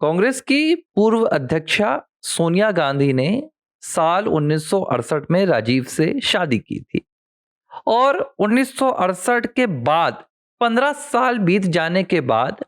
कांग्रेस की पूर्व अध्यक्षा सोनिया गांधी ने साल 1968 में राजीव से शादी की थी और 1968 के बाद 15 साल बीत जाने के बाद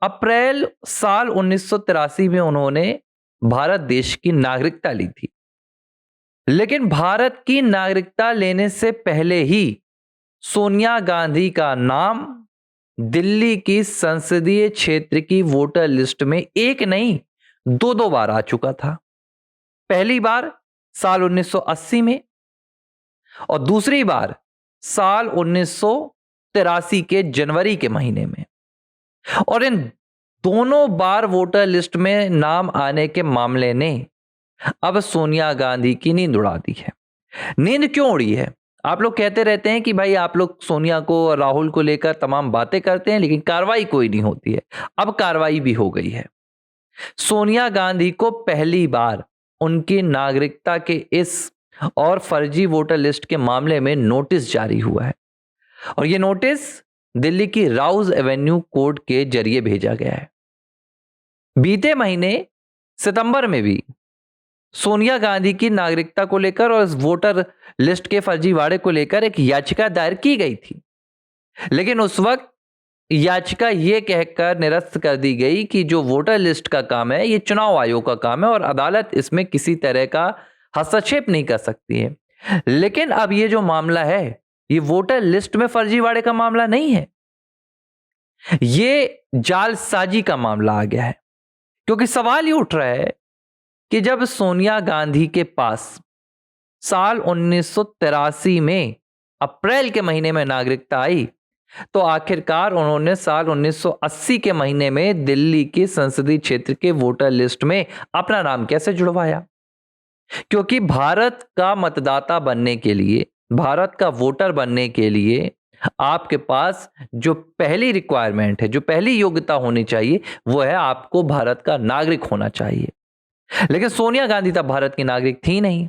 अप्रैल साल 1983 में उन्होंने भारत देश की नागरिकता ली थी। लेकिन भारत की नागरिकता लेने से पहले ही सोनिया गांधी का नाम दिल्ली की संसदीय क्षेत्र की वोटर लिस्ट में एक नहीं दो दो बार आ चुका था। पहली बार साल 1980 में और दूसरी बार साल 1983 के जनवरी के महीने में। और इन दोनों बार वोटर लिस्ट में नाम आने के मामले ने अब सोनिया गांधी की नींद उड़ा दी है। नींद क्यों उड़ी है? आप लोग कहते रहते हैं कि भाई आप लोग सोनिया को और राहुल को लेकर तमाम बातें करते हैं लेकिन कार्रवाई कोई नहीं होती है। अब कार्रवाई भी हो गई है। सोनिया गांधी को पहली बार उनकी नागरिकता के इस और फर्जी वोटर लिस्ट के मामले में नोटिस जारी हुआ है और यह नोटिस दिल्ली की राउज एवेन्यू कोर्ट के जरिए भेजा गया है। बीते महीने सितंबर में भी सोनिया गांधी की नागरिकता को लेकर और इस वोटर लिस्ट के फर्जीवाड़े को लेकर एक याचिका दायर की गई थी, लेकिन उस वक्त याचिका यह कहकर निरस्त कर दी गई कि जो वोटर लिस्ट का काम है यह चुनाव आयोग का काम है और अदालत इसमें किसी तरह का हस्तक्षेप नहीं कर सकती है। लेकिन अब यह जो मामला है यह वोटर लिस्ट में फर्जीवाड़े का मामला नहीं है, यह जालसाजी का मामला आ गया है। क्योंकि सवाल ये उठ रहा है कि जब सोनिया गांधी के पास साल 1983 में अप्रैल के महीने में नागरिकता आई तो आखिरकार उन्होंने साल 1980 के महीने में दिल्ली के संसदीय क्षेत्र के वोटर लिस्ट में अपना नाम कैसे जुड़वाया? क्योंकि भारत का मतदाता बनने के लिए, भारत का वोटर बनने के लिए आपके पास जो पहली रिक्वायरमेंट है, जो पहली योग्यता होनी चाहिए वो है आपको भारत का नागरिक होना चाहिए। लेकिन सोनिया गांधी तब भारत की नागरिक थी नहीं,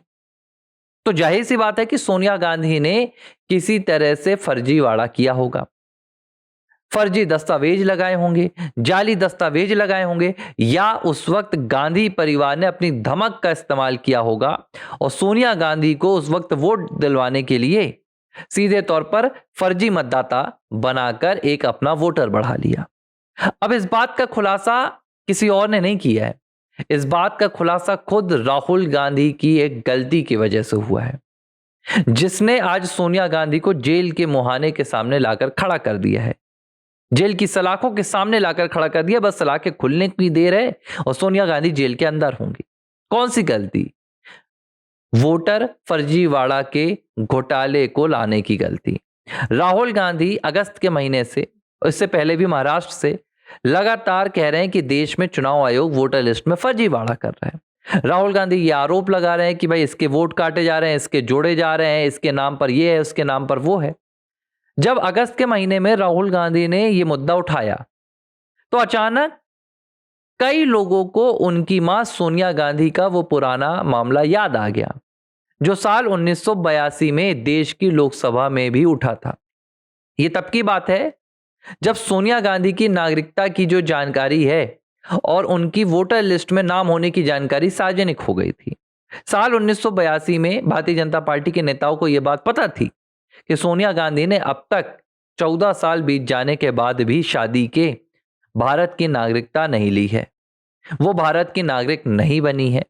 तो जाहिर सी बात है कि सोनिया गांधी ने किसी तरह से फर्जीवाड़ा किया होगा, फर्जी दस्तावेज लगाए होंगे, जाली दस्तावेज लगाए होंगे, या उस वक्त गांधी परिवार ने अपनी धमक का इस्तेमाल किया होगा और सोनिया गांधी को उस वक्त वोट दिलवाने के लिए सीधे तौर पर फर्जी मतदाता बनाकर एक अपना वोटर बढ़ा लिया। अब इस बात का खुलासा किसी और ने नहीं किया है, इस बात का खुलासा खुद राहुल गांधी की एक गलती की वजह से हुआ है, जिसने आज सोनिया गांधी को जेल के मुहाने के सामने लाकर खड़ा कर दिया है, जेल की सलाखों के सामने लाकर खड़ा कर दिया। बस सलाखें खुलने की देर है और सोनिया गांधी जेल के अंदर होंगी। कौन सी गलती? वोटर फर्जीवाड़ा के घोटाले को लाने की गलती। राहुल गांधी अगस्त के महीने से, इससे पहले भी महाराष्ट्र से लगातार कह रहे हैं कि देश में चुनाव आयोग वोटर लिस्ट में फर्जीवाड़ा कर रहा है। राहुल गांधी ये आरोप लगा रहे हैं कि भाई इसके वोट काटे जा रहे हैं, इसके जोड़े जा रहे हैं, इसके नाम पर ये है, उसके नाम पर वो है। जब अगस्त के महीने में राहुल गांधी ने यह मुद्दा उठाया तो अचानक कई लोगों को उनकी मां सोनिया गांधी का वो पुराना मामला याद आ गया जो साल 1982 में देश की लोकसभा में भी उठा था। यह तब की बात है जब सोनिया गांधी की नागरिकता की जो जानकारी है और उनकी वोटर लिस्ट में नाम होने की जानकारी सार्वजनिक हो गई थी। साल 1982 में भारतीय जनता पार्टी के नेताओं को यह बात पता थी कि सोनिया गांधी ने अब तक 14 साल बीत जाने के बाद भी शादी के भारत की नागरिकता नहीं ली है, वो भारत की नागरिक नहीं बनी है।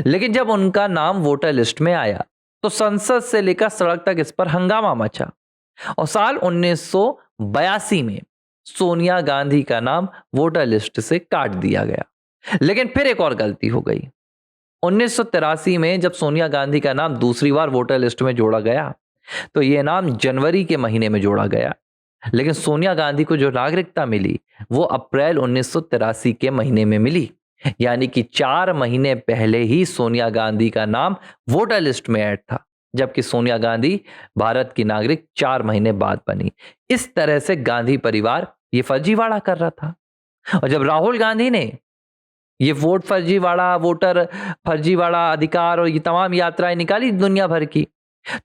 लेकिन जब उनका नाम वोटर लिस्ट में आया तो संसद से लेकर सड़क तक इस पर हंगामा मचा और साल 1982 में सोनिया गांधी का नाम वोटर लिस्ट से काट दिया गया। लेकिन फिर एक और गलती हो गई। 1983 में जब सोनिया गांधी का नाम दूसरी बार वोटर लिस्ट में जोड़ा गया तो यह नाम जनवरी के महीने में जोड़ा गया, लेकिन सोनिया गांधी को जो नागरिकता मिली वो अप्रैल 1983 के महीने में मिली। यानी कि 4 महीने पहले ही सोनिया गांधी का नाम वोटर लिस्ट में ऐड था, जबकि सोनिया गांधी भारत की नागरिक 4 महीने बाद बनी। इस तरह से गांधी परिवार ये फर्जीवाड़ा कर रहा था। और जब राहुल गांधी ने ये वोट फर्जीवाड़ा, वोटर फर्जीवाड़ा अधिकार और ये तमाम यात्राएं निकाली दुनिया भर की,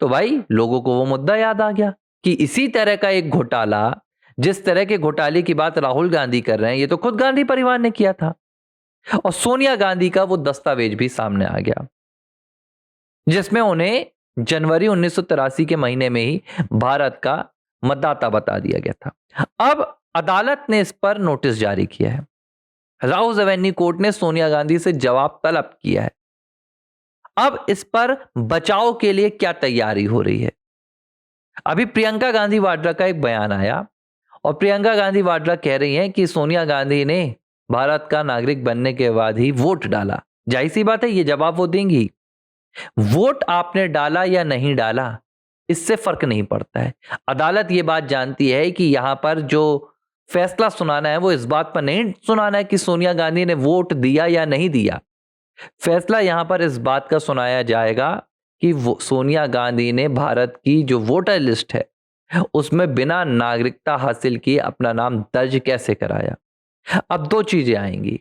तो भाई लोगों को वो मुद्दा याद आ गया कि इसी तरह का एक घोटाला, जिस तरह के घोटाले की बात राहुल गांधी कर रहे हैं, ये तो खुद गांधी परिवार ने किया था। और सोनिया गांधी का वो दस्तावेज भी सामने आ गया जिसमें उन्हें जनवरी 1983 के महीने में ही भारत का मतदाता बता दिया गया था। अब अदालत ने इस पर नोटिस जारी किया है। राउज एवेन्यू कोर्ट ने सोनिया गांधी से जवाब तलब किया है। अब इस पर बचाव के लिए क्या तैयारी हो रही है? अभी प्रियंका गांधी वाड्रा का एक बयान आया और प्रियंका गांधी वाड्रा कह रही हैं कि सोनिया गांधी ने भारत का नागरिक बनने के बाद ही वोट डाला। जाहिर सी बात है, ये जवाब वो देंगी। वोट आपने डाला या नहीं डाला, इससे फर्क नहीं पड़ता है। अदालत ये बात जानती है कि यहां पर जो फैसला सुनाना है वो इस बात पर नहीं सुनाना है कि सोनिया गांधी ने वोट दिया या नहीं दिया। फैसला यहां पर इस बात का सुनाया जाएगा कि सोनिया गांधी ने भारत की जो वोटर लिस्ट है उसमें बिना नागरिकता हासिल किए अपना नाम दर्ज कैसे कराया। अब दो चीजें आएंगी।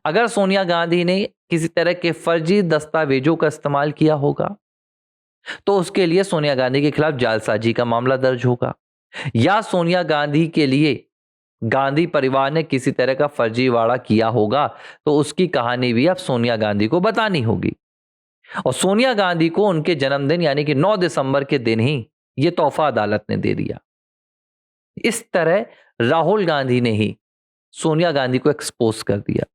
अगर सोनिया गांधी ने किसी तरह के फर्जी दस्तावेजों का इस्तेमाल किया होगा तो उसके लिए सोनिया गांधी के खिलाफ जालसाजी का मामला दर्ज होगा, या सोनिया गांधी के लिए गांधी परिवार ने किसी तरह का फर्जीवाड़ा किया होगा तो उसकी कहानी भी अब सोनिया गांधी को बतानी होगी। और सोनिया गांधी को उनके जन्मदिन यानी कि 9 दिसंबर के दिन ही यह तोहफा अदालत ने दे दिया। इस तरह राहुल गांधी ने ही सोनिया गांधी को एक्सपोज कर दिया।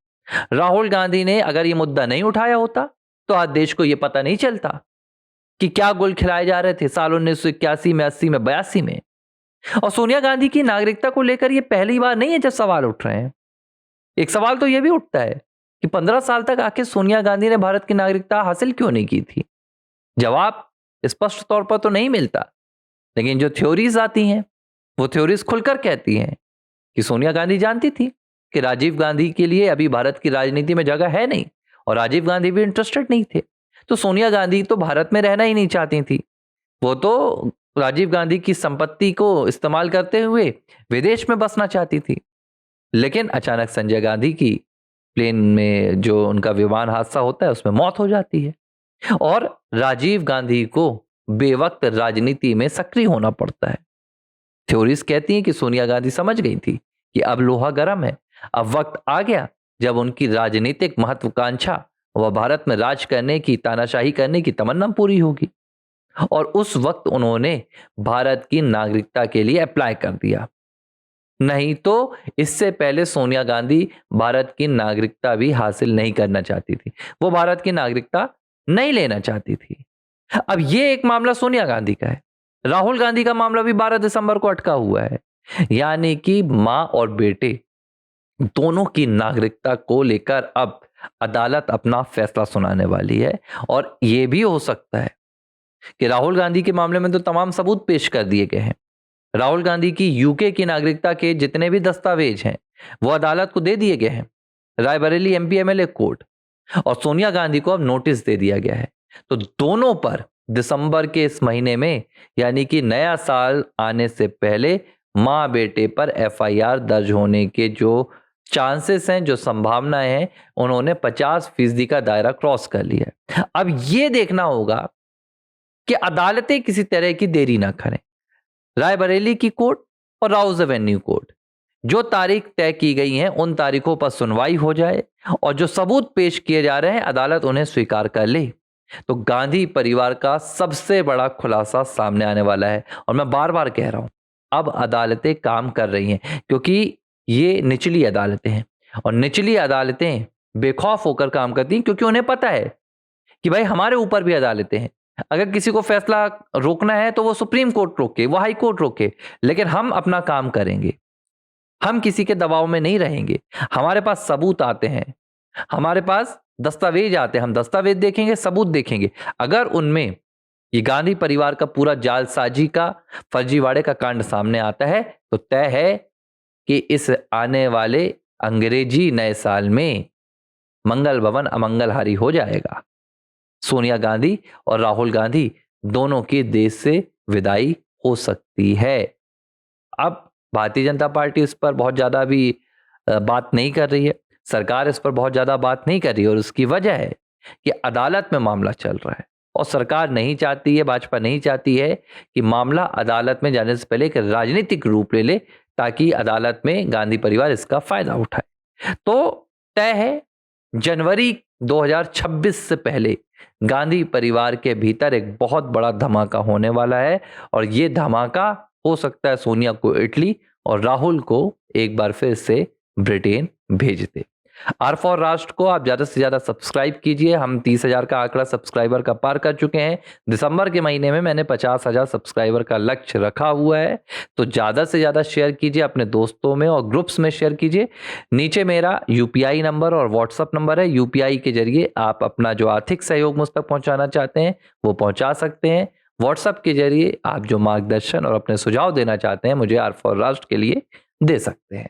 राहुल गांधी ने अगर यह मुद्दा नहीं उठाया होता तो आज देश को यह पता नहीं चलता कि क्या गुल खिलाए जा रहे थे साल 1981 में, 80 में, 82 में। और सोनिया गांधी की नागरिकता को लेकर यह पहली बार नहीं है जब सवाल उठ रहे हैं। एक सवाल तो यह भी उठता है कि 15 साल तक आखिर सोनिया गांधी ने भारत की नागरिकता हासिल क्यों नहीं की थी। जवाब स्पष्ट तौर पर तो नहीं मिलता, लेकिन जो थ्योरीज आती हैं वो थ्योरीज खुलकर कहती हैं कि सोनिया गांधी जानती थी कि राजीव गांधी के लिए अभी भारत की राजनीति में जगह है नहीं और राजीव गांधी भी इंटरेस्टेड नहीं थे। तो सोनिया गांधी तो भारत में रहना ही नहीं चाहती थी, वो तो राजीव गांधी की संपत्ति को इस्तेमाल करते हुए विदेश में बसना चाहती थी। लेकिन अचानक संजय गांधी की प्लेन में जो उनका विमान हादसा होता है उसमें मौत हो जाती है और राजीव गांधी को बेवक्त राजनीति में सक्रिय होना पड़ता है। थ्योरीज कहती हैं कि सोनिया गांधी समझ गई थी कि अब लोहा गर्म है, अब वक्त आ गया जब उनकी राजनीतिक महत्वाकांक्षा वह भारत में राज करने की, तानाशाही करने की तमन्ना पूरी होगी। और उस वक्त उन्होंने भारत की नागरिकता के लिए अप्लाई कर दिया। नहीं तो इससे पहले सोनिया गांधी भारत की नागरिकता भी हासिल नहीं करना चाहती थी, वो भारत की नागरिकता नहीं लेना चाहती थी। अब ये एक मामला सोनिया गांधी का है। राहुल गांधी का मामला भी 12 दिसंबर को अटका हुआ है, यानी कि मां और बेटे दोनों की नागरिकता को लेकर अब अदालत अपना फैसला सुनाने वाली है। और यह भी हो सकता है कि राहुल गांधी के मामले में तो तमाम सबूत पेश कर दिए गए हैं। राहुल गांधी की यूके की नागरिकता के जितने भी दस्तावेज हैं वो अदालत को दे दिए गए हैं, रायबरेली एमपी एमएलए कोर्ट। और सोनिया गांधी को अब नोटिस दे दिया गया है। तो दोनों पर दिसंबर के इस महीने में यानी कि नया साल आने से पहले मां बेटे पर एफआईआर दर्ज होने के जो चांसेस हैं, जो संभावनाएं हैं, उन्होंने 50% का दायरा क्रॉस कर लिया है। अब यह देखना होगा कि अदालतें किसी तरह की देरी ना करें। रायबरेली की कोर्ट और राउज एवेन्यू कोर्ट जो तारीख तय की गई हैं उन तारीखों पर सुनवाई हो जाए और जो सबूत पेश किए जा रहे हैं अदालत उन्हें स्वीकार कर ले तो गांधी परिवार का सबसे बड़ा खुलासा सामने आने वाला है। और मैं बार बार कह रहा हूं, अब अदालतें काम कर रही हैं क्योंकि ये निचली अदालतें हैं और निचली अदालतें बेखौफ होकर काम करती हैं क्योंकि उन्हें पता है कि भाई हमारे ऊपर भी अदालतें हैं। अगर किसी को फैसला रोकना है तो वो सुप्रीम कोर्ट रोके, वो हाई कोर्ट रोके, लेकिन हम अपना काम करेंगे। हम किसी के दबाव में नहीं रहेंगे। हमारे पास सबूत आते हैं, हमारे पास दस्तावेज आते हैं, हम दस्तावेज देखेंगे, सबूत देखेंगे। अगर उनमें ये गांधी परिवार का पूरा जालसाजी का, फर्जीवाड़े का कांड सामने आता है तो तय है कि इस आने वाले अंग्रेजी नए साल में मंगल भवन अमंगलहारी हो जाएगा। सोनिया गांधी और राहुल गांधी दोनों की देश से विदाई हो सकती है। अब भारतीय जनता पार्टी इस पर बहुत ज्यादा भी बात नहीं कर रही है, सरकार इस पर बहुत ज्यादा बात नहीं कर रही है और उसकी वजह है कि अदालत में मामला चल रहा है और सरकार नहीं चाहती है, भाजपा नहीं चाहती है कि मामला अदालत में जाने से पहले एक राजनीतिक रूप ले ले ताकि अदालत में गांधी परिवार इसका फायदा उठाए। तो तय है जनवरी 2026 से पहले गांधी परिवार के भीतर एक बहुत बड़ा धमाका होने वाला है और ये धमाका हो सकता है सोनिया को इटली और राहुल को एक बार फिर से ब्रिटेन भेज दे। आर फॉर राष्ट्र को आप ज्यादा से ज्यादा सब्सक्राइब कीजिए। हम 30,000 का आंकड़ा सब्सक्राइबर का पार कर चुके हैं। दिसंबर के महीने में मैंने 50,000 सब्सक्राइबर का लक्ष्य रखा हुआ है, तो ज्यादा से ज्यादा शेयर कीजिए, अपने दोस्तों में और ग्रुप्स में शेयर कीजिए। नीचे मेरा यूपीआई नंबर और व्हाट्सएप नंबर है। यूपीआई के जरिए आप अपना जो आर्थिक सहयोग मुझ तक पहुंचाना चाहते हैं वो पहुंचा सकते हैं। व्हाट्सएप के जरिए आप जो मार्गदर्शन और अपने सुझाव देना चाहते हैं मुझे आर फॉर राष्ट्र के लिए दे सकते हैं।